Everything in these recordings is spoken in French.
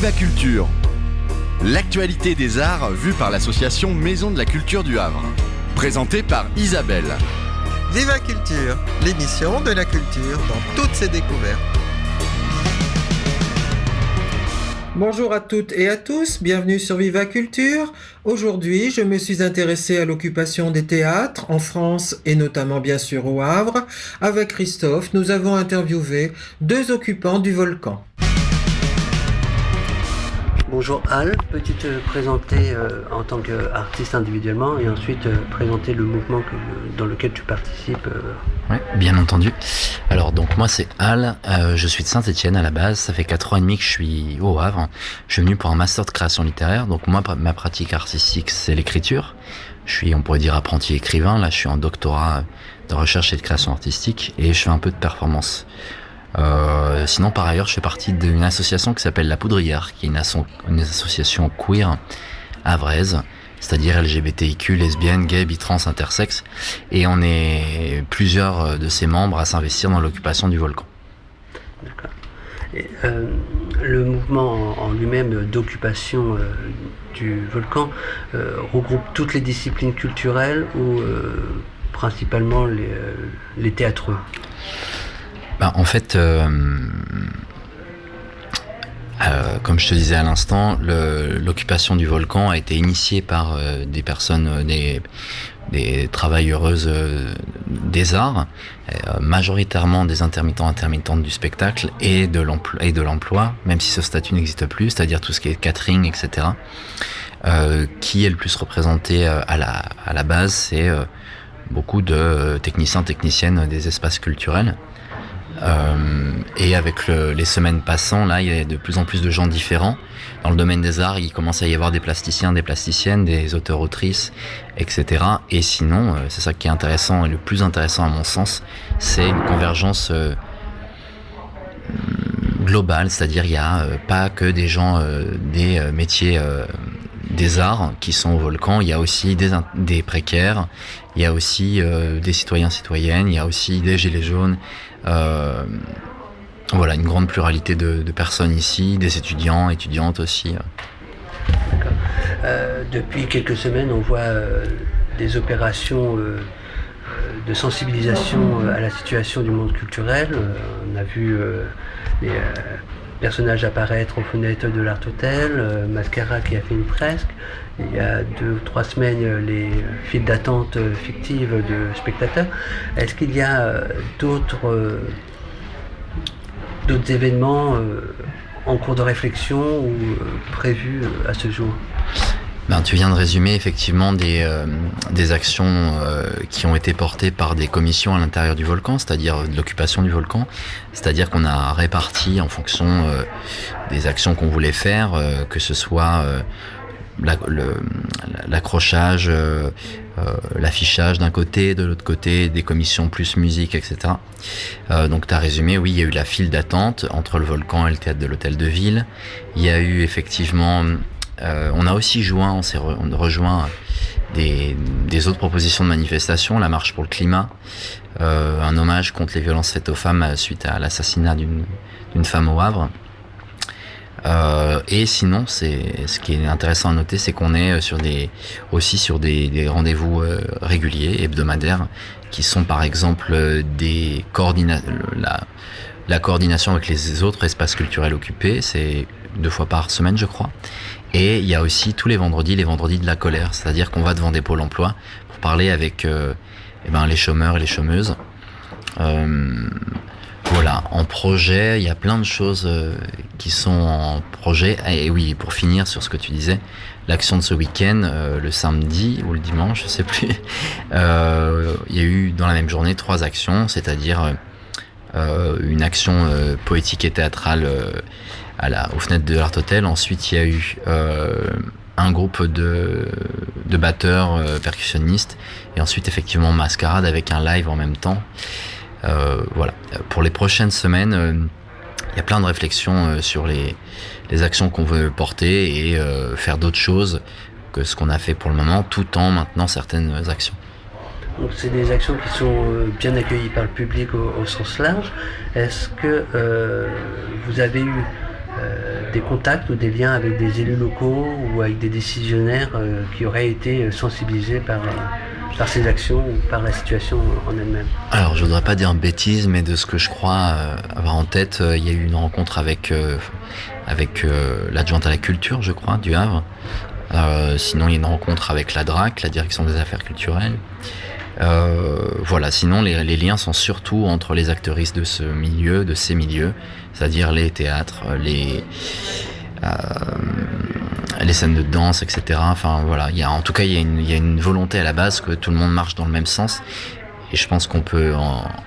Viva Culture, l'actualité des arts vue par l'association Maison de la Culture du Havre. Présentée par Isabelle. Viva Culture, l'émission de la culture dans toutes ses découvertes. Bonjour à toutes et à tous, bienvenue sur Viva Culture. Aujourd'hui, je me suis intéressé à l'occupation des théâtres en France et notamment bien sûr au Havre. Avec Christophe, nous avons interviewé 2 occupants du Volcan. Bonjour Al, peux-tu te présenter en tant qu'artiste individuellement et ensuite présenter le mouvement dans lequel tu participes Oui, bien entendu. Alors donc moi c'est Al, je suis de Saint-Étienne à la base, ça fait 4 ans et demi que je suis au Havre. Je suis venu pour un master de création littéraire, donc moi ma pratique artistique c'est l'écriture. Je suis, on pourrait dire, apprenti écrivain, là je suis en doctorat de recherche et de création artistique et je fais un peu de performance. Sinon par ailleurs je fais partie d'une association qui s'appelle La Poudrière, qui est une association queer havraise, c'est-à-dire LGBTIQ, lesbiennes, gays, trans, intersexes, et on est plusieurs de ses membres à s'investir dans l'occupation du volcan. D'accord. Et, le mouvement en lui-même d'occupation du volcan regroupe toutes les disciplines culturelles ou principalement les théâtreux? En fait, comme je te disais à l'instant, l'occupation du volcan a été initiée par des personnes, des travailleuses des arts, majoritairement des intermittentes du spectacle et de l'emploi, même si ce statut n'existe plus, c'est-à-dire tout ce qui est catering, etc. Qui est le plus représenté à la base, c'est beaucoup de techniciennes des espaces culturels. Et avec les semaines passant, là, il y a de plus en plus de gens différents. Dans le domaine des arts, il commence à y avoir des plasticiens, des plasticiennes, des auteurs-autrices, etc. Et sinon, c'est ça qui est intéressant, et le plus intéressant à mon sens, c'est une convergence globale, c'est-à-dire il n'y a pas que des gens des métiers des arts qui sont au volcan, il y a aussi des précaires, il y a aussi des citoyens-citoyennes, il y a aussi des gilets jaunes. Voilà, une grande pluralité de personnes ici, des étudiants, étudiantes aussi. D'accord. Depuis quelques semaines, on voit des opérations de sensibilisation à la situation du monde culturel. On a vu les personnages apparaître aux fenêtres de l'Art Hotel, Mascara qui a fait une fresque. Il y a 2 ou 3 semaines, les files d'attente fictives de spectateurs. Est-ce qu'il y a d'autres événements en cours de réflexion ou prévus à ce jour? Tu viens de résumer effectivement des actions qui ont été portées par des commissions à l'intérieur du volcan, c'est-à-dire de l'occupation du volcan, c'est-à-dire qu'on a réparti en fonction des actions qu'on voulait faire, que ce soit l'accrochage, l'affichage d'un côté, de l'autre côté, des commissions plus musique, etc. Donc tu as résumé, oui, il y a eu la file d'attente entre le volcan et le théâtre de l'Hôtel de Ville. Il y a eu effectivement... on a aussi on rejoint des autres propositions de manifestation, la marche pour le climat, un hommage contre les violences faites aux femmes suite à l'assassinat d'une femme au Havre. Et sinon, ce qui est intéressant à noter, c'est qu'on est aussi sur des rendez-vous réguliers, hebdomadaires, qui sont par exemple la coordination avec les autres espaces culturels occupés, c'est 2 fois par semaine, je crois. Et il y a aussi tous les vendredis de la colère, c'est-à-dire qu'on va devant des pôles emploi pour parler avec les chômeurs et les chômeuses. Voilà, en projet, il y a plein de choses qui sont en projet. Et oui, pour finir sur ce que tu disais, l'action de ce week-end, le samedi ou le dimanche, je sais plus, il y a eu dans la même journée 3 actions, c'est-à-dire une action poétique et théâtrale aux fenêtres de l'Art Hotel. Ensuite, il y a eu un groupe de batteurs percussionnistes, et ensuite effectivement Mascarade avec un live en même temps. Voilà. Pour les prochaines semaines, il y a plein de réflexions sur les actions qu'on veut porter et faire d'autres choses que ce qu'on a fait pour le moment, tout en maintenant certaines actions. Donc c'est des actions qui sont bien accueillies par le public au sens large. Est-ce que vous avez eu des contacts ou des liens avec des élus locaux ou avec des décisionnaires qui auraient été sensibilisés par ces actions ou par la situation en elle-même? Alors, je voudrais pas dire bêtise, mais de ce que je crois avoir en tête, il y a eu une rencontre avec l'adjointe à la culture, je crois, du Havre. Sinon, il y a une rencontre avec la DRAC, la Direction des Affaires Culturelles. Voilà, sinon les liens sont surtout entre les actrices de ces milieux, c'est-à-dire les théâtres, les scènes de danse, etc. Enfin voilà, il y a une volonté à la base que tout le monde marche dans le même sens. Et je pense qu'on peut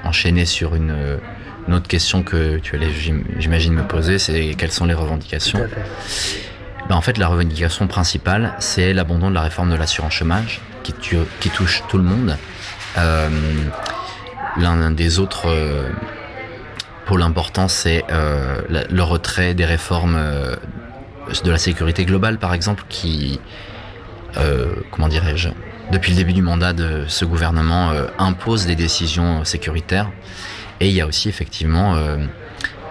enchaîner sur une autre question que tu allais, j'imagine, me poser, c'est quelles sont les revendications. Tout à fait. En fait, la revendication principale, c'est l'abandon de la réforme de l'assurance chômage qui touche tout le monde. L'un des autres pôles importants, c'est le retrait des réformes de la sécurité globale, par exemple, qui, comment dirais-je, depuis le début du mandat de ce gouvernement, impose des décisions sécuritaires. Et il y a aussi effectivement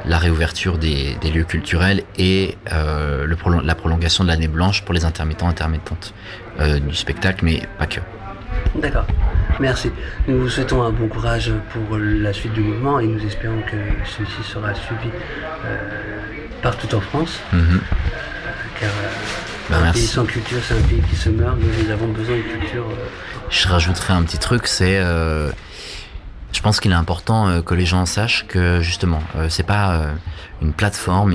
la réouverture des lieux culturels et la prolongation de l'année blanche pour les intermittentes du spectacle, mais pas que. D'accord, merci. Nous vous souhaitons un bon courage pour la suite du mouvement et nous espérons que celui-ci sera suivi partout en France. Car un pays sans culture, c'est un pays qui se meurt. Nous avons besoin de culture. Je rajouterais un petit truc, c'est... je pense qu'il est important que les gens sachent que justement, c'est pas une plateforme,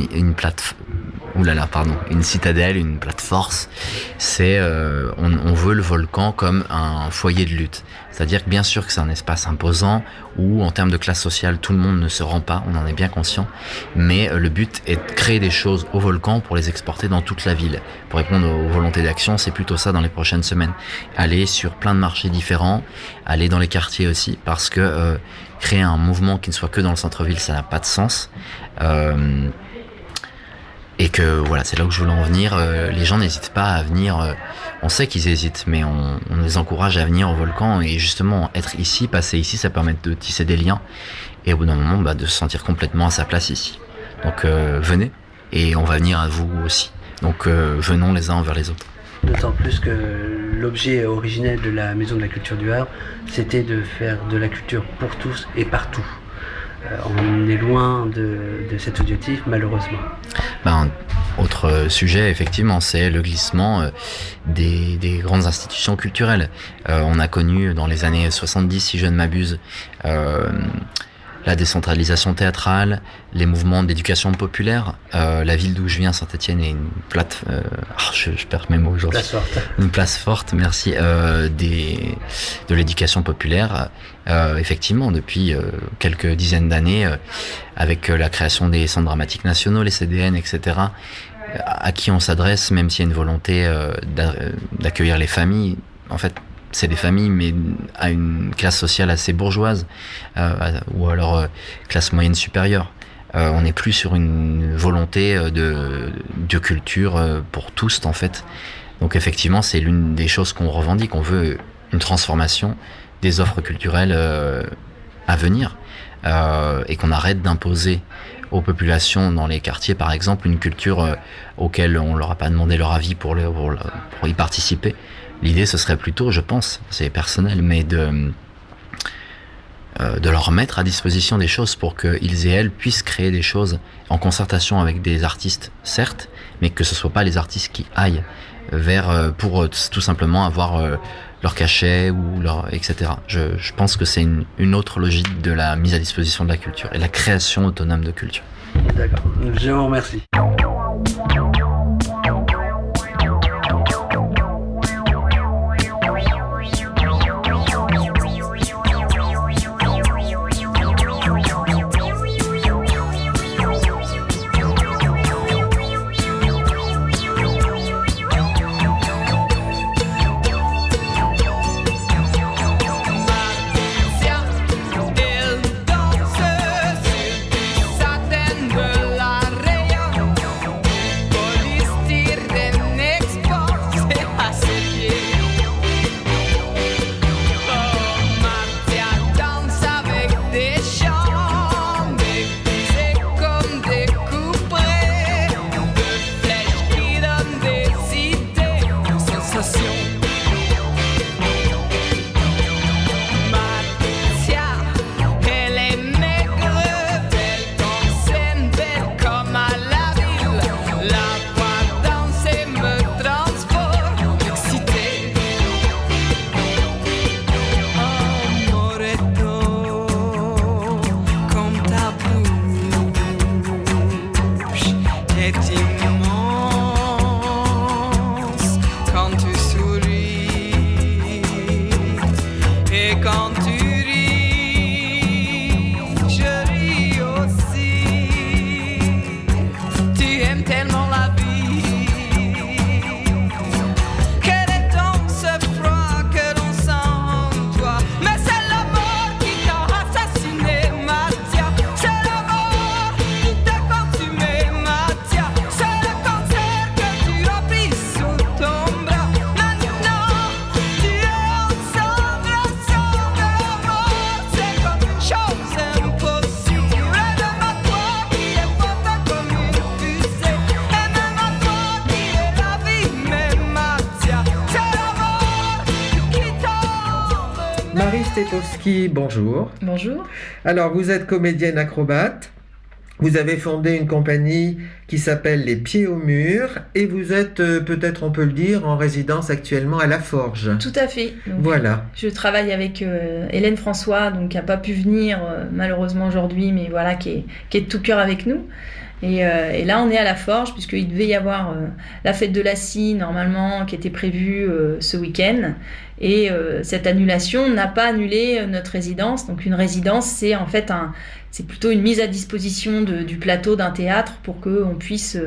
une citadelle, une plate-force. C'est, on veut le volcan comme un foyer de lutte. C'est-à-dire que bien sûr que c'est un espace imposant où, en termes de classe sociale, tout le monde ne se rend pas, on en est bien conscient. Mais le but est de créer des choses au volcan pour les exporter dans toute la ville. Pour répondre aux volontés d'action, c'est plutôt ça dans les prochaines semaines. Aller sur plein de marchés différents, aller dans les quartiers aussi, parce que créer un mouvement qui ne soit que dans le centre-ville, ça n'a pas de sens. Et que voilà, c'est là où je voulais en venir. Les gens n'hésitent pas à venir. On sait qu'ils hésitent, mais on les encourage à venir au volcan. Et justement, être ici, passer ici, ça permet de tisser des liens. Et au bout d'un moment, de se sentir complètement à sa place ici. Donc venez, et on va venir à vous aussi. Donc venons les uns envers les autres. D'autant plus que l'objet originel de la Maison de la Culture du Havre, c'était de faire de la culture pour tous et partout. On est loin de cet objectif, malheureusement. Autre sujet, effectivement, c'est le glissement des grandes institutions culturelles. On a connu dans les années 70, si je ne m'abuse, la décentralisation théâtrale, les mouvements d'éducation populaire. La ville d'où je viens, Saint-Étienne, est je perds mes mots aujourd'hui. Une place forte, merci, de l'éducation populaire. Effectivement, depuis quelques dizaines d'années, avec la création des centres dramatiques nationaux, les CDN, etc., à qui on s'adresse, même s'il y a une volonté d'accueillir les familles. En fait, c'est des familles, mais à une classe sociale assez bourgeoise, ou alors classe moyenne supérieure. On n'est plus sur une volonté de culture pour tous, en fait. Donc effectivement, c'est l'une des choses qu'on revendique. On veut une transformation des offres culturelles à venir, et qu'on arrête d'imposer aux populations dans les quartiers, par exemple, une culture auquel on leur a pas demandé leur avis pour y participer. L'idée, ce serait plutôt, je pense, c'est personnel, mais de leur mettre à disposition des choses pour qu'ils et elles puissent créer des choses en concertation avec des artistes, certes, mais que ce soit pas les artistes qui aillent vers pour tout simplement avoir leur cachet ou etc. Je pense que c'est une autre logique de la mise à disposition de la culture et la création autonome de culture. D'accord, je vous remercie. Stepowski, bonjour. Bonjour. Alors, vous êtes comédienne acrobate. Vous avez fondé une compagnie qui s'appelle Les Pieds au Mur et vous êtes, peut-être on peut le dire, en résidence actuellement à La Forge. Tout à fait. Donc, voilà. Je travaille avec Hélène François, donc qui n'a pas pu venir malheureusement aujourd'hui, mais voilà, qui est de tout cœur avec nous. Et là, on est à La Forge, puisqu'il devait y avoir la fête de la scie, normalement, qui était prévue ce week-end. Et cette annulation n'a pas annulé notre résidence. Donc une résidence, c'est en fait c'est plutôt une mise à disposition du plateau d'un théâtre pour qu'on puisse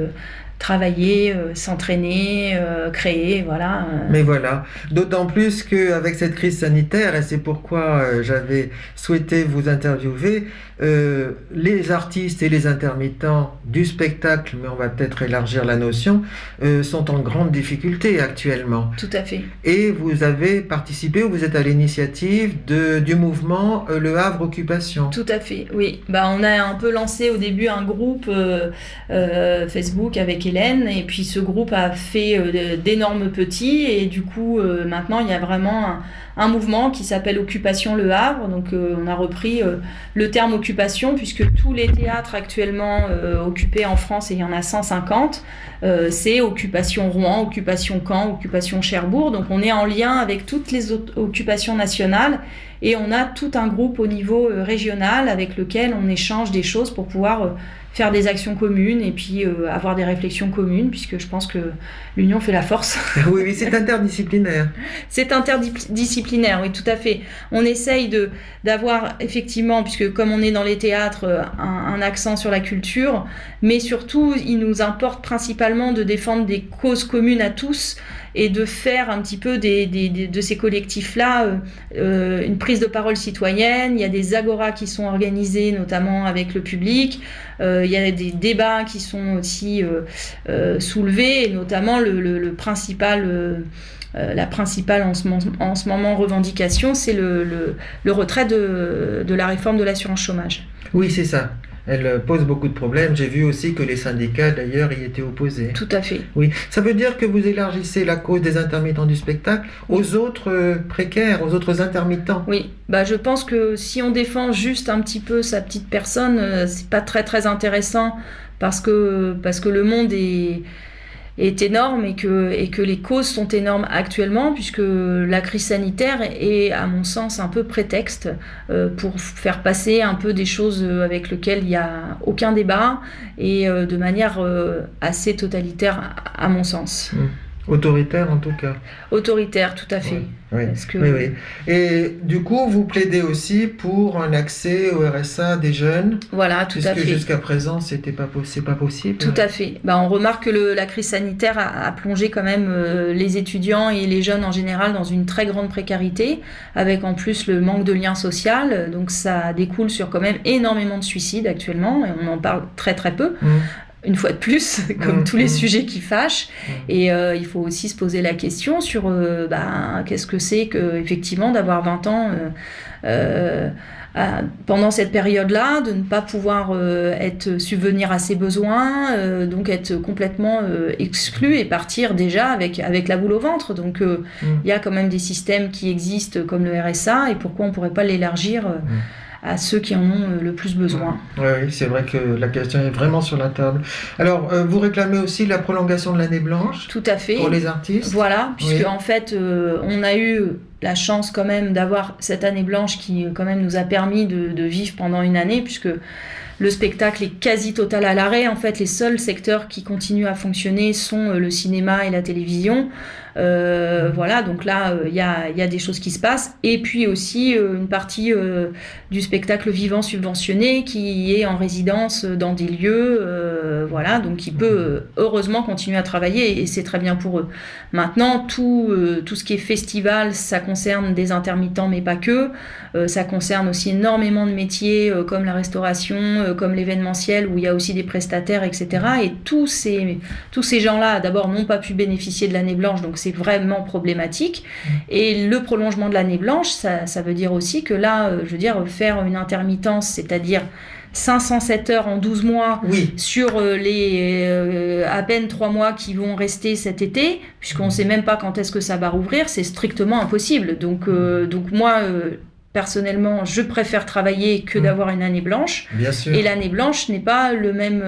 travailler, s'entraîner, créer, voilà. Mais voilà, d'autant plus qu'avec cette crise sanitaire, et c'est pourquoi j'avais souhaité vous interviewer, les artistes et les intermittents du spectacle, mais on va peut-être élargir la notion, sont en grande difficulté actuellement. Tout à fait. Et vous avez participé, ou vous êtes à l'initiative du mouvement Le Havre Occupation. Tout à fait, oui. On a un peu lancé au début un groupe Facebook avec Hélène, et puis ce groupe a fait d'énormes petits, et du coup maintenant il y a vraiment un mouvement qui s'appelle Occupation Le Havre. Donc on a repris le terme occupation, puisque tous les théâtres actuellement occupés en France, et il y en a 150, c'est Occupation Rouen, Occupation Caen, Occupation Cherbourg. Donc on est en lien avec toutes les occupations nationales, et on a tout un groupe au niveau régional avec lequel on échange des choses pour pouvoir faire des actions communes et puis avoir des réflexions communes, puisque je pense que l'union fait la force. Oui, c'est interdisciplinaire. C'est interdisciplinaire, oui, tout à fait. On essaye d'avoir effectivement, puisque comme on est dans les théâtres, un accent sur la culture, mais surtout, il nous importe principalement de défendre des causes communes à tous et de faire un petit peu de ces collectifs-là une prise de parole citoyenne. Il y a des agoras qui sont organisés, notamment avec le public. Il y a des débats qui sont aussi soulevés, et notamment la principale en ce moment revendication, c'est le retrait de la réforme de l'assurance chômage. Oui, c'est ça. Elle pose beaucoup de problèmes. J'ai vu aussi que les syndicats, d'ailleurs, y étaient opposés. Tout à fait. Oui. Ça veut dire que vous élargissez la cause des intermittents du spectacle aux autres précaires, aux autres intermittents. Oui. Je pense que si on défend juste un petit peu sa petite personne, c'est pas très très intéressant, parce que le monde est énorme, et que les causes sont énormes actuellement, puisque la crise sanitaire est, à mon sens, un peu prétexte pour faire passer un peu des choses avec lesquelles il n'y a aucun débat, et de manière assez totalitaire, à mon sens. Autoritaire, en tout cas. Autoritaire, tout à fait. Oui. Oui. Et du coup, vous plaidez aussi pour un accès au RSA des jeunes. Voilà, tout à fait. Puisque jusqu'à présent, c'est pas possible. Tout à fait. On remarque que la crise sanitaire a plongé quand même les étudiants et les jeunes en général dans une très grande précarité, avec en plus le manque de lien social. Donc ça découle sur quand même énormément de suicides actuellement, et on en parle très très peu. Une fois de plus, comme tous les sujets qui fâchent. Et il faut aussi se poser la question sur qu'est-ce que c'est que, effectivement, d'avoir 20 ans pendant cette période-là, de ne pas pouvoir subvenir à ses besoins, donc être complètement exclu et partir déjà avec la boule au ventre. Donc il y a quand même des systèmes qui existent comme le RSA, et pourquoi on ne pourrait pas l'élargir à ceux qui en ont le plus besoin. Oui, c'est vrai que la question est vraiment sur la table. Alors, vous réclamez aussi la prolongation de l'année blanche. Tout à fait. Pour les artistes. Voilà, puisque en fait, on a eu la chance quand même d'avoir cette année blanche qui quand même nous a permis de vivre pendant une année, puisque le spectacle est quasi total à l'arrêt. En fait, les seuls secteurs qui continuent à fonctionner sont le cinéma et la télévision. Voilà, donc là, il y a des choses qui se passent. Et puis aussi une partie du spectacle vivant subventionné qui est en résidence dans des lieux, voilà, donc qui peut heureusement continuer à travailler, et c'est très bien pour eux. Maintenant, tout ce qui est festival, ça concerne des intermittents, mais pas que. Ça concerne aussi énormément de métiers comme la restauration, comme l'événementiel, où il y a aussi des prestataires, etc. Et tous ces gens-là, d'abord, n'ont pas pu bénéficier de l'année blanche, donc c'est vraiment problématique. Et le prolongement de l'année blanche, ça veut dire aussi que là, je veux dire, faire une intermittence, c'est-à-dire 507 heures en 12 mois sur les à peine 3 mois qui vont rester cet été, puisqu'on ne sait même pas quand est-ce que ça va rouvrir, c'est strictement impossible. Donc moi, personnellement, je préfère travailler que d'avoir une année blanche. Bien sûr. Et l'année blanche n'est pas le même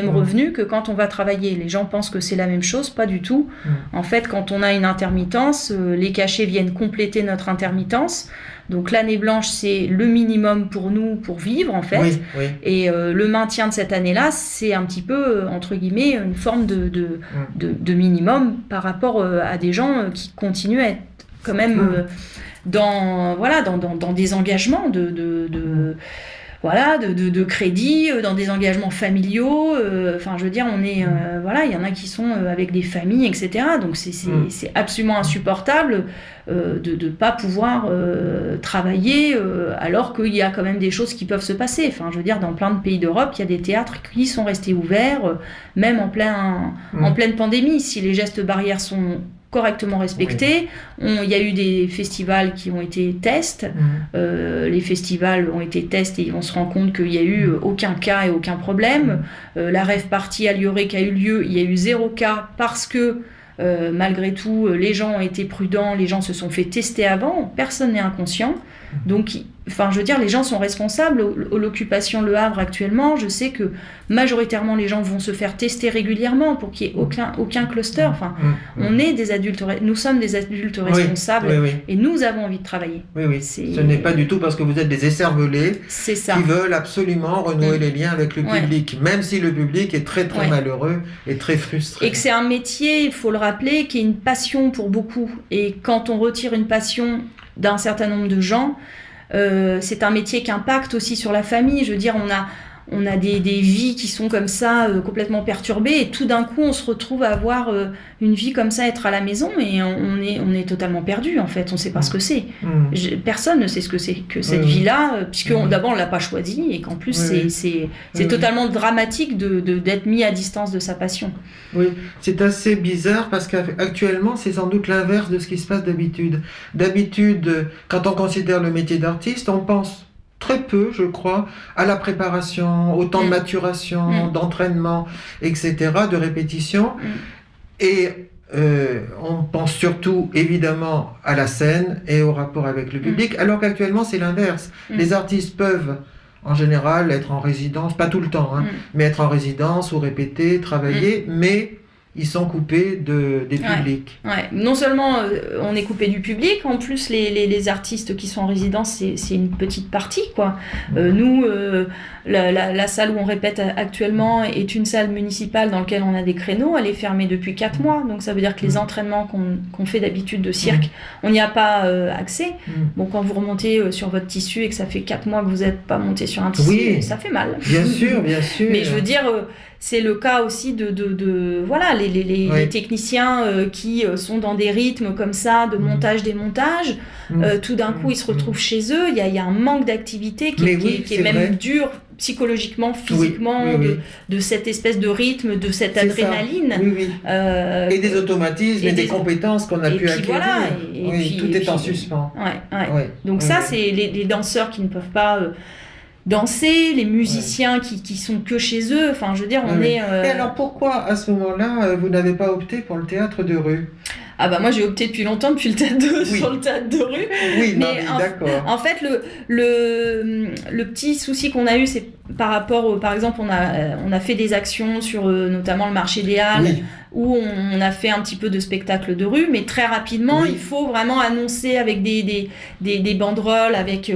revenu que quand on va travailler. Les gens pensent que c'est la même chose, pas du tout. En fait, quand on a une intermittence, les cachets viennent compléter notre intermittence. Donc l'année blanche, c'est le minimum pour nous pour vivre, en fait. Oui, oui. Et le maintien de cette année-là, c'est un petit peu, entre guillemets, une forme de minimum par rapport à des gens qui continuent à être quand même... dans des engagements de crédit, dans des engagements familiaux. Enfin, je veux dire, il y en a qui sont avec des familles, etc. Donc, c'est absolument insupportable de ne pas pouvoir travailler alors qu'il y a quand même des choses qui peuvent se passer. Enfin, je veux dire, dans plein de pays d'Europe, il y a des théâtres qui sont restés ouverts, même en pleine pandémie. Si les gestes barrières sont correctement respectés. Il y a eu des festivals qui ont été tests. Les festivals ont été tests et on se rend compte qu'il n'y a eu aucun cas et aucun problème. La rave party à Lioré qui a eu lieu, il y a eu 0 cas parce que malgré tout, les gens ont été prudents, les gens se sont fait tester avant, personne n'est inconscient. Donc, enfin, je veux dire, les gens sont responsables. L'occupation Le Havre actuellement, je sais que majoritairement les gens vont se faire tester régulièrement pour qu'il n'y ait aucun cluster. Enfin, nous sommes des adultes responsables et nous avons envie de travailler. Oui. Ce n'est pas du tout parce que vous êtes des écervelés qui veulent absolument renouer les liens avec le public, même si le public est très très malheureux et très frustré. Et que c'est un métier, il faut le rappeler, qui est une passion pour beaucoup. Et quand on retire une passion d'un certain nombre de gens, c'est un métier qui impacte aussi sur la famille. Je veux dire, on a des vies qui sont comme ça, complètement perturbées, et tout d'un coup, on se retrouve à avoir une vie comme ça, être à la maison, et on est totalement perdu, en fait. On ne sait pas ce que c'est. Personne ne sait ce que c'est que cette vie-là, puisque d'abord, on ne l'a pas choisie, et qu'en plus, c'est totalement dramatique d'être mis à distance de sa passion. Oui, c'est assez bizarre, parce qu'actuellement, c'est sans doute l'inverse de ce qui se passe d'habitude. D'habitude, quand on considère le métier d'artiste, on pense très peu, je crois, à la préparation, au temps de maturation, d'entraînement, etc., de répétition. Et on pense surtout, évidemment, à la scène et au rapport avec le public, alors qu'actuellement, c'est l'inverse. Les artistes peuvent, en général, être en résidence, pas tout le temps, mais être en résidence ou répéter, travailler, mais ils sont coupés des publics. Ouais. Non seulement on est coupé du public, en plus les artistes qui sont en résidence, c'est une petite partie, quoi. Nous, la salle où on répète actuellement est une salle municipale dans laquelle on a des créneaux. Elle est fermée depuis 4 mois, donc ça veut dire que les entraînements qu'on fait d'habitude de cirque, on n'y a pas accès. Bon, quand vous remontez sur votre tissu et que ça fait 4 mois que vous n'êtes pas monté sur un tissu, ça fait mal. Bien sûr. Mais je veux dire... c'est le cas aussi les techniciens qui sont dans des rythmes comme ça, de montage-démontage. Tout d'un coup, ils se retrouvent chez eux. Il y a un manque d'activité qui est même dur psychologiquement, physiquement, de cette espèce de rythme, de cette adrénaline. Et des automatismes et des compétences qu'on a pu acquérir. Tout est en suspens. Donc c'est les danseurs qui ne peuvent pas... danser, les musiciens qui sont que chez eux, enfin je veux dire Et alors pourquoi à ce moment-là vous n'avez pas opté pour le théâtre de rue ? Ah bah moi j'ai opté depuis longtemps sur le théâtre de rue. D'accord. En fait le petit souci qu'on a eu, c'est par rapport par exemple on a fait des actions sur notamment le marché des Halles où on a fait un petit peu de spectacle de rue, mais très rapidement il faut vraiment annoncer avec des banderoles, avec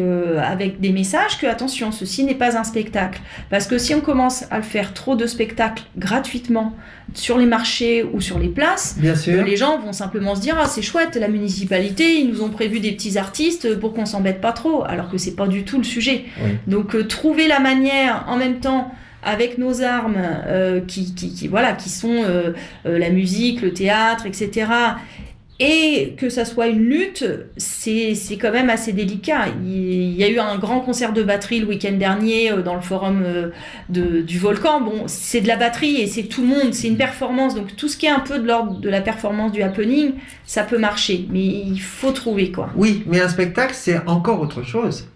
des messages que attention, ceci n'est pas un spectacle, parce que si on commence à le faire trop de spectacles gratuitement sur les marchés ou sur les places, bien sûr, les gens vont simplement se dire c'est chouette, la municipalité ils nous ont prévu des petits artistes pour qu'on s'embête pas trop, alors que c'est pas du tout le sujet. Donc trouver la manière en même temps avec nos armes qui sont la musique, le théâtre, etc., et que ça soit une lutte, c'est quand même assez délicat. Il y a eu un grand concert de batterie le week-end dernier dans le forum du Volcan. Bon, c'est de la batterie et c'est tout le monde, c'est une performance. Donc tout ce qui est un peu de l'ordre de la performance du happening, ça peut marcher. Mais il faut trouver, quoi. Oui, mais un spectacle, c'est encore autre chose.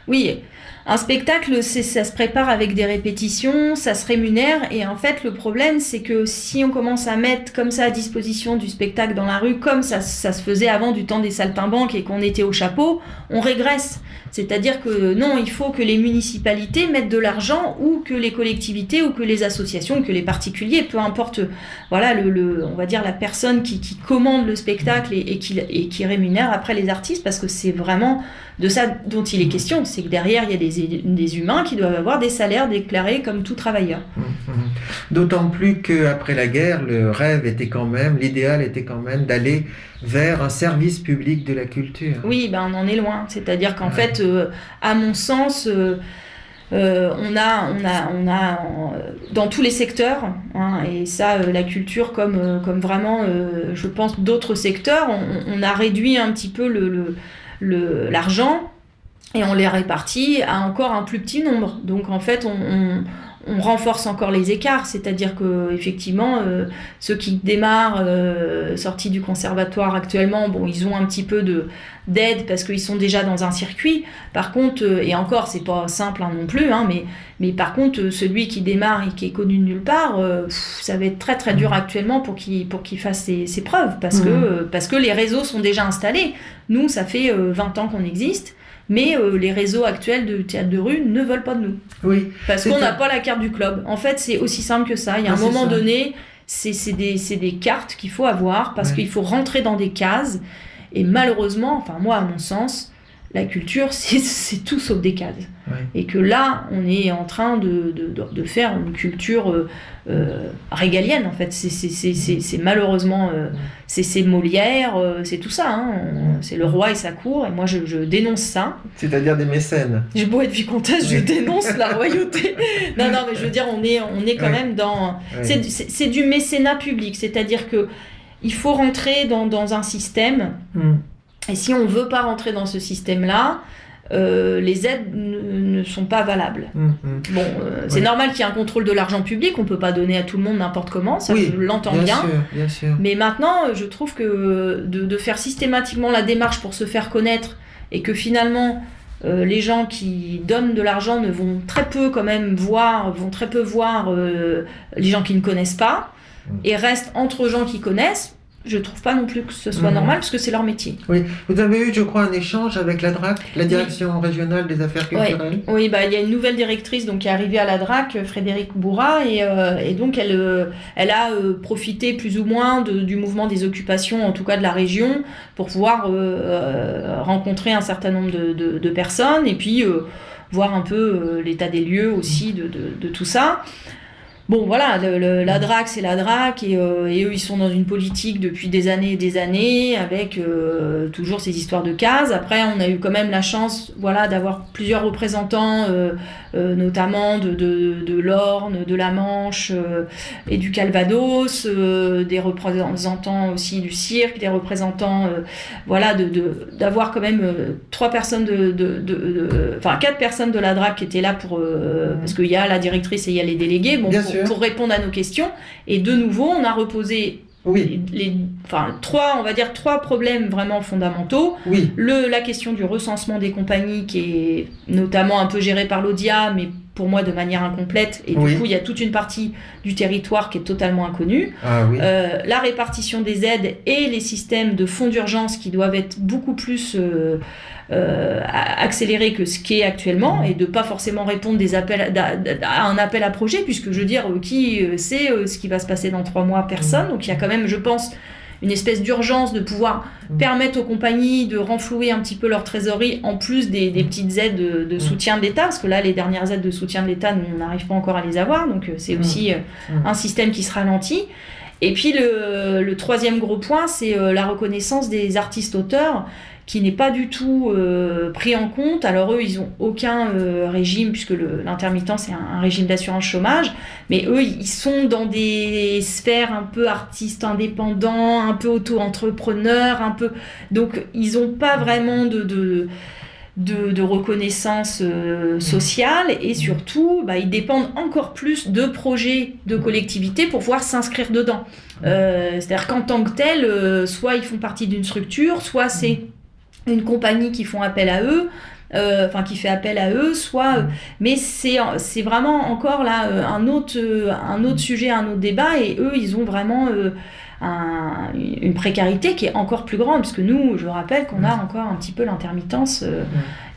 Oui. Un spectacle, ça se prépare avec des répétitions, ça se rémunère, et en fait le problème c'est que si on commence à mettre comme ça à disposition du spectacle dans la rue, comme ça se faisait avant du temps des saltimbanques et qu'on était au chapeau, on régresse. C'est-à-dire que non, il faut que les municipalités mettent de l'argent, ou que les collectivités, ou que les associations, ou que les particuliers, peu importe, voilà, on va dire la personne qui commande le spectacle et qui rémunère après les artistes, parce que c'est vraiment de ça dont il est question, c'est que derrière il y a des humains qui doivent avoir des salaires déclarés comme tout travailleur. D'autant plus qu'après la guerre, le rêve était quand même, l'idéal était quand même d'aller vers un service public de la culture. Oui, on en est loin. C'est-à-dire qu'en fait, à mon sens, on a dans tous les secteurs, et ça, la culture comme vraiment, je pense, d'autres secteurs, on a réduit un petit peu l'argent et on les répartit à encore un plus petit nombre. Donc en fait, on renforce encore les écarts, c'est-à-dire que effectivement, ceux qui démarrent sortis du conservatoire actuellement, ils ont un petit peu d'aide parce qu'ils sont déjà dans un circuit. Par contre, et encore, c'est pas simple non plus, mais par contre, celui qui démarre et qui est connu de nulle part, ça va être très très dur actuellement pour qu'il fasse ses preuves, parce que les réseaux sont déjà installés. Nous, ça fait 20 ans qu'on existe. Mais les réseaux actuels de théâtre de rue ne veulent pas de nous. Oui. Parce qu'on n'a pas la carte du club. En fait, c'est aussi simple que ça. Il y a un moment donné, c'est des cartes qu'il faut avoir, parce qu'il faut rentrer dans des cases. Et malheureusement, enfin moi, à mon sens, la culture, c'est tout sauf des cases. Et que là, on est en train de faire une culture régalienne, en fait. C'est malheureusement... c'est Molière, c'est tout ça. C'est le roi et sa cour, et moi, je dénonce ça. C'est-à-dire des mécènes. J'ai beau être vicomtesse, je dénonce la royauté. Non, mais je veux dire, on est quand même dans... C'est du mécénat public, c'est-à-dire que il faut rentrer dans un système... Et si on ne veut pas rentrer dans ce système-là, les aides ne sont pas valables. C'est normal qu'il y ait un contrôle de l'argent public, on ne peut pas donner à tout le monde n'importe comment, ça je l'entends bien. Bien sûr. Mais maintenant, je trouve que de faire systématiquement la démarche pour se faire connaître, et que finalement, les gens qui donnent de l'argent vont très peu voir les gens qui ne connaissent pas, et restent entre gens qui connaissent. Je trouve pas non plus que ce soit normal, parce que c'est leur métier. Oui, vous avez eu, je crois, un échange avec la DRAC, la Direction Régionale des Affaires Culturelles. Oui, il y a une nouvelle directrice qui est arrivée à la DRAC, Frédéric Bourra, et donc elle a profité plus ou moins du mouvement des occupations, en tout cas de la région, pour pouvoir rencontrer un certain nombre de personnes, et puis voir un peu l'état des lieux aussi de tout ça. Bon, voilà, la DRAC, c'est la DRAC, et eux, ils sont dans une politique depuis des années et des années, avec toujours ces histoires de cases. Après, on a eu quand même la chance, d'avoir plusieurs représentants, notamment de l'Orne, de la Manche et du Calvados, des représentants aussi du cirque, des représentants, d'avoir quand même 4 personnes de la DRAC qui étaient là pour... parce qu'il y a la directrice et il y a les délégués, pour répondre à nos questions. Et de nouveau, on a reposé trois problèmes vraiment fondamentaux. La question du recensement des compagnies, qui est notamment un peu gérée par l'ODIA, mais pour moi de manière incomplète, et du coup il y a toute une partie du territoire qui est totalement inconnue. La répartition des aides et les systèmes de fonds d'urgence qui doivent être beaucoup plus accélérés que ce qui est actuellement, et de pas forcément répondre à un appel à projet, puisque je veux dire, qui sait ce qui va se passer dans 3 mois? Personne. Donc il y a quand même, je pense, une espèce d'urgence de pouvoir permettre aux compagnies de renflouer un petit peu leur trésorerie, en plus des petites aides de soutien de l'État, parce que là, les dernières aides de soutien de l'État, on n'arrive pas encore à les avoir, donc c'est aussi un système qui se ralentit. Et puis le troisième gros point, c'est la reconnaissance des artistes-auteurs, qui n'est pas du tout pris en compte. Alors eux, ils n'ont aucun régime, puisque l'intermittence, c'est un régime d'assurance chômage, mais eux, ils sont dans des sphères un peu artistes indépendants, un peu auto-entrepreneurs, donc ils n'ont pas vraiment de reconnaissance sociale, et surtout, ils dépendent encore plus de projets de collectivités pour pouvoir s'inscrire dedans. C'est-à-dire qu'en tant que tel, soit ils font partie d'une structure, soit c'est une compagnie qui font appel à eux, qui fait appel à eux, soit... mais c'est vraiment encore là un autre sujet, un autre débat, et eux, ils ont vraiment une précarité qui est encore plus grande, parce que nous, je rappelle qu'on a encore un petit peu l'intermittence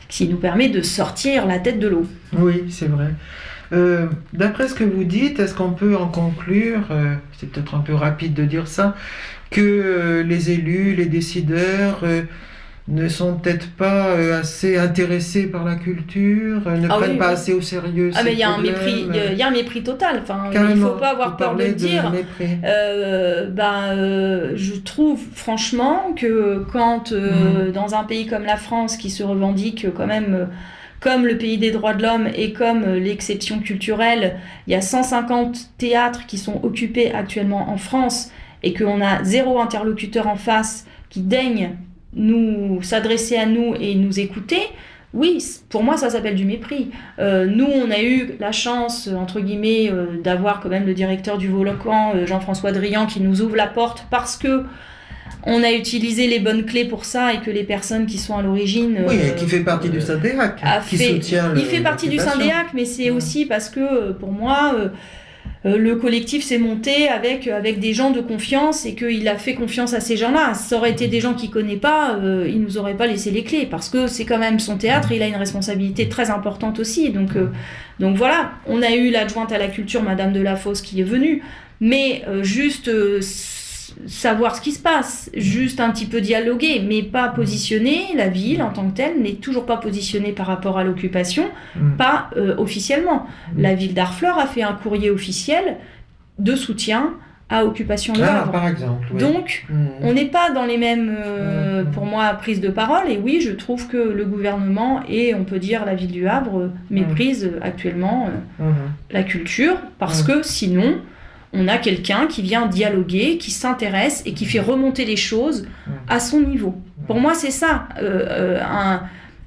qui nous permet de sortir la tête de l'eau. Oui, c'est vrai. D'après ce que vous dites, est-ce qu'on peut en conclure, c'est peut-être un peu rapide de dire ça, que les élus, les décideurs ne sont peut-être pas assez intéressés par la culture, ne prennent pas assez au sérieux ces mais il y a un problèmes. mépris, il y a un mépris total. Enfin, il Carrément, ne faut pas avoir peur de le dire. Je trouve franchement que quand dans un pays comme la France, qui se revendique quand même comme le pays des droits de l'homme et comme l'exception culturelle, il y a 150 théâtres qui sont occupés actuellement en France et qu'on a 0 interlocuteur en face qui daigne nous s'adresser à nous et nous écouter, oui, pour moi ça s'appelle du mépris. Nous on a eu la chance entre guillemets d'avoir quand même le directeur du Volcan, Jean-François Drian, qui nous ouvre la porte parce que on a utilisé les bonnes clés pour ça et que les personnes qui sont à l'origine... Oui, et qui fait partie du Syndéac, qui soutient il fait partie du Syndéac, mais c'est aussi parce que pour moi... le collectif s'est monté avec des gens de confiance et qu'il a fait confiance à ces gens-là. Ça aurait été des gens qu'il ne connaît pas, il ne nous aurait pas laissé les clés, parce que c'est quand même son théâtre et il a une responsabilité très importante aussi. Donc voilà, on a eu l'adjointe à la culture, Madame Delafosse, qui est venue, mais juste savoir ce qui se passe, juste un petit peu dialoguer, mais pas positionner. La ville en tant que telle n'est toujours pas positionnée par rapport à l'occupation, pas officiellement. La ville d'Harfleur a fait un courrier officiel de soutien à Occupation Le Havre. Par exemple. Oui. Donc, on n'est pas dans les mêmes, pour moi, prises de parole. Et oui, je trouve que le gouvernement et, on peut dire, la ville du Havre méprisent actuellement la culture, parce que sinon... on a quelqu'un qui vient dialoguer, qui s'intéresse et qui fait remonter les choses à son niveau. Pour moi, c'est ça,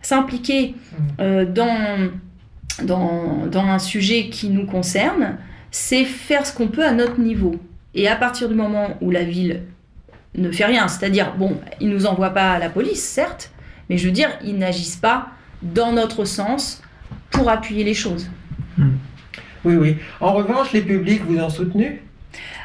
s'impliquer dans un sujet qui nous concerne, c'est faire ce qu'on peut à notre niveau. Et à partir du moment où la ville ne fait rien, c'est-à-dire, bon, ils ne nous envoient pas à la police, certes, mais je veux dire, ils n'agissent pas dans notre sens pour appuyer les choses. Oui. En revanche, les publics vous ont soutenu ?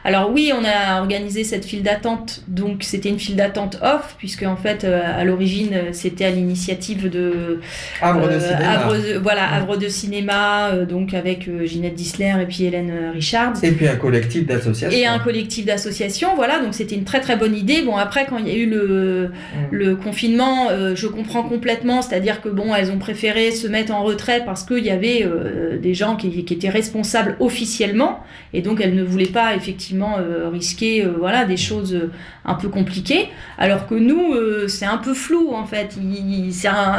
Alors oui, on a organisé cette file d'attente, donc c'était une file d'attente off, puisque en fait, à l'origine, c'était à l'initiative de Havre de Cinéma. Havre de Cinéma, donc avec Ginette Dissler et puis Hélène Richards. Et puis un collectif d'associations. Et un collectif d'associations, voilà, donc c'était une très très bonne idée. Bon, après, quand il y a eu le confinement, je comprends complètement, c'est-à-dire que bon, elles ont préféré se mettre en retrait parce qu'il y avait des gens qui étaient responsables officiellement, et donc elles ne voulaient pas effectivement risquer des choses un peu compliquées, alors que nous c'est un peu flou en fait,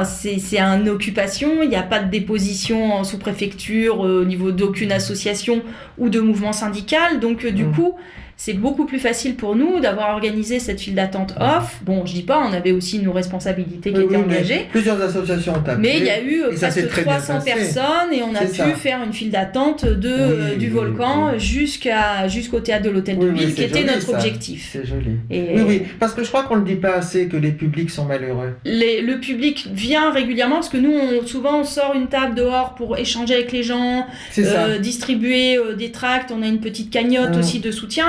c'est une occupation, il n'y a pas de déposition en sous-préfecture au niveau d'aucune association ou de mouvement syndical, donc du coup c'est beaucoup plus facile pour nous d'avoir organisé cette file d'attente off. Bon, je dis pas, on avait aussi nos responsabilités qui étaient engagées. Plusieurs associations ont appelé. Mais il y a eu presque 300 personnes et on a pu faire une file d'attente du Volcan jusqu'au théâtre de l'Hôtel de Ville, qui était notre objectif. C'est joli. Oui, parce que je crois qu'on ne le dit pas assez que les publics sont malheureux. Le public vient régulièrement, parce que nous, souvent, on sort une table dehors pour échanger avec les gens, distribuer des tracts, on a une petite cagnotte aussi de soutien,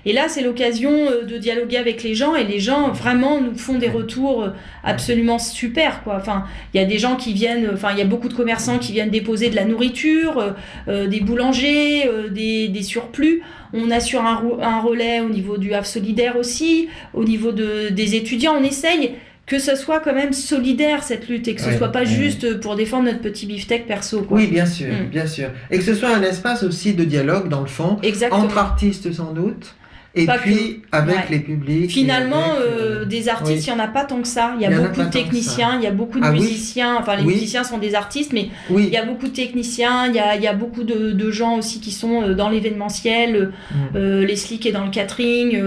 et là, c'est l'occasion de dialoguer avec les gens, et les gens vraiment nous font des retours absolument super, quoi. Enfin, il y a des gens qui viennent, il y a beaucoup de commerçants qui viennent déposer de la nourriture, des boulangers, des surplus. On assure un relais au niveau du Havre solidaire aussi, au niveau des étudiants. On essaye que ce soit quand même solidaire, cette lutte, et que ce soit pas juste pour défendre notre petit beefsteak perso, quoi. Oui, bien sûr, bien sûr. Et que ce soit un espace aussi de dialogue, dans le fond, entre artistes sans doute, et pas puis avec les publics. Finalement, des artistes, il n'y en a pas tant que ça. Il y a beaucoup de techniciens, il y a beaucoup de musiciens. Enfin, les musiciens sont des artistes, mais il y a beaucoup de techniciens, il y a beaucoup de gens aussi qui sont dans l'événementiel. Leslie qui est dans le catering,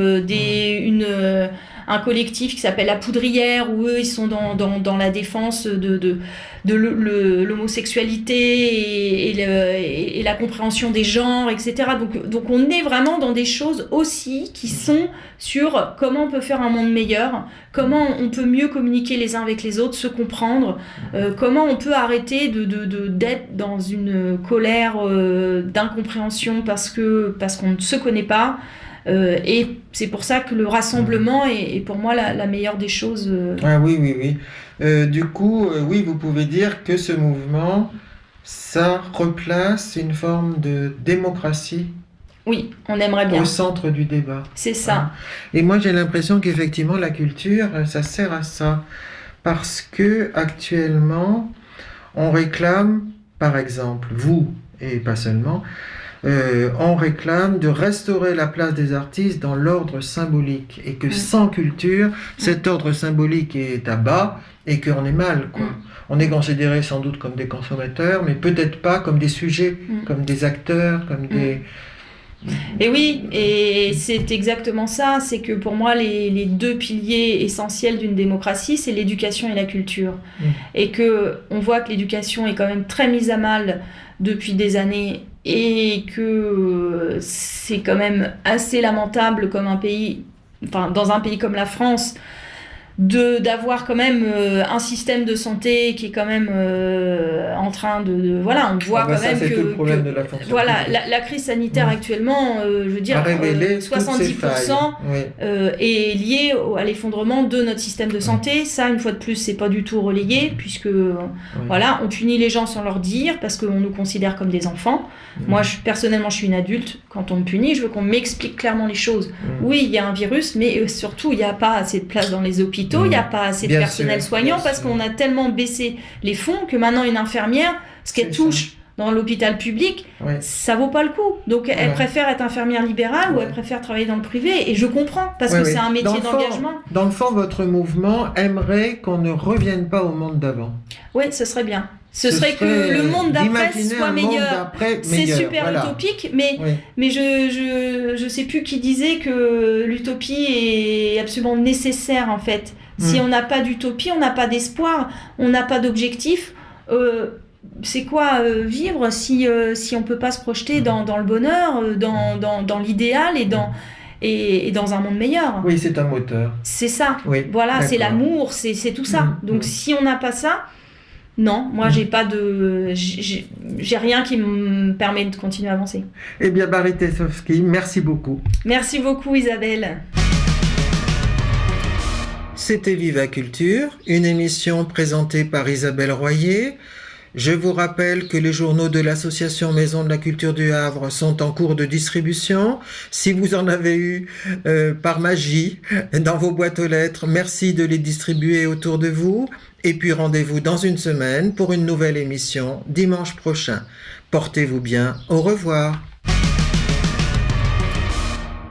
un collectif qui s'appelle La Poudrière, où eux, ils sont dans la défense de l'homosexualité et la compréhension des genres, etc. Donc on est vraiment dans des choses aussi qui sont sur comment on peut faire un monde meilleur, comment on peut mieux communiquer les uns avec les autres, se comprendre, comment on peut arrêter d'être dans une colère d'incompréhension parce qu'on ne se connaît pas. Et c'est pour ça que le rassemblement est pour moi la meilleure des choses. Ah oui. Du coup, oui, vous pouvez dire que ce mouvement, ça replace une forme de démocratie Oui, on aimerait bien. au centre du débat. C'est ça. Et moi, j'ai l'impression qu'effectivement, la culture, ça sert à ça. Parce que actuellement, on réclame, par exemple, vous, et pas seulement, on réclame de restaurer la place des artistes dans l'ordre symbolique. Et que sans culture, cet ordre symbolique est à bas et qu'on est mal, quoi. On est considéré sans doute comme des consommateurs, mais peut-être pas comme des sujets, comme des acteurs, comme des... Et oui, et c'est exactement ça, c'est que pour moi les deux piliers essentiels d'une démocratie, c'est l'éducation et la culture. Et que on voit que l'éducation est quand même très mise à mal depuis des années et que c'est quand même assez lamentable comme un pays, enfin dans un pays comme la France, d'avoir quand même un système de santé qui est quand même en train voilà, on voit quand même c'est que tout le problème de la fonction voilà, publique. la crise sanitaire actuellement, je veux dire, A révélé toutes ces 70% failles. est lié à l'effondrement de notre système de santé. Ça, une fois de plus, c'est pas du tout relayé, puisque voilà, on punit les gens sans leur dire, parce qu'on nous considère comme des enfants. Moi, personnellement, je suis une adulte. Quand on me punit, je veux qu'on m'explique clairement les choses. Oui, il y a un virus, mais surtout, il n'y a pas assez de place dans les hôpitaux, il n'y a pas assez de personnel soignant, parce qu'on a tellement baissé les fonds que maintenant, une infirmière, ce qu'elle touche dans l'hôpital public, ça vaut pas le coup. Donc, elle préfère être infirmière libérale ou elle préfère travailler dans le privé. Et je comprends, parce que c'est un métier d'engagement. Dans le fond, votre mouvement aimerait qu'on ne revienne pas au monde d'avant. Oui, ce serait bien. Ce serait que le monde d'après soit meilleur. C'est super utopique, mais je sais plus qui disait que l'utopie est absolument nécessaire en fait. Si on n'a pas d'utopie, on n'a pas d'espoir, on n'a pas d'objectif. C'est quoi vivre si on peut pas se projeter dans le bonheur, dans l'idéal et dans un monde meilleur. Oui, c'est un moteur. C'est ça. Oui, voilà, c'est l'amour, c'est tout ça. Donc si on n'a pas ça, non, moi j'ai rien qui me permet de continuer à avancer. Eh bien, Barry Tessowski, merci beaucoup. Merci beaucoup Isabelle. C'était Viva Culture, une émission présentée par Isabelle Royer. Je vous rappelle que les journaux de l'association Maison de la Culture du Havre sont en cours de distribution. Si vous en avez eu par magie dans vos boîtes aux lettres, merci de les distribuer autour de vous. Et puis rendez-vous dans une semaine pour une nouvelle émission dimanche prochain. Portez-vous bien. Au revoir.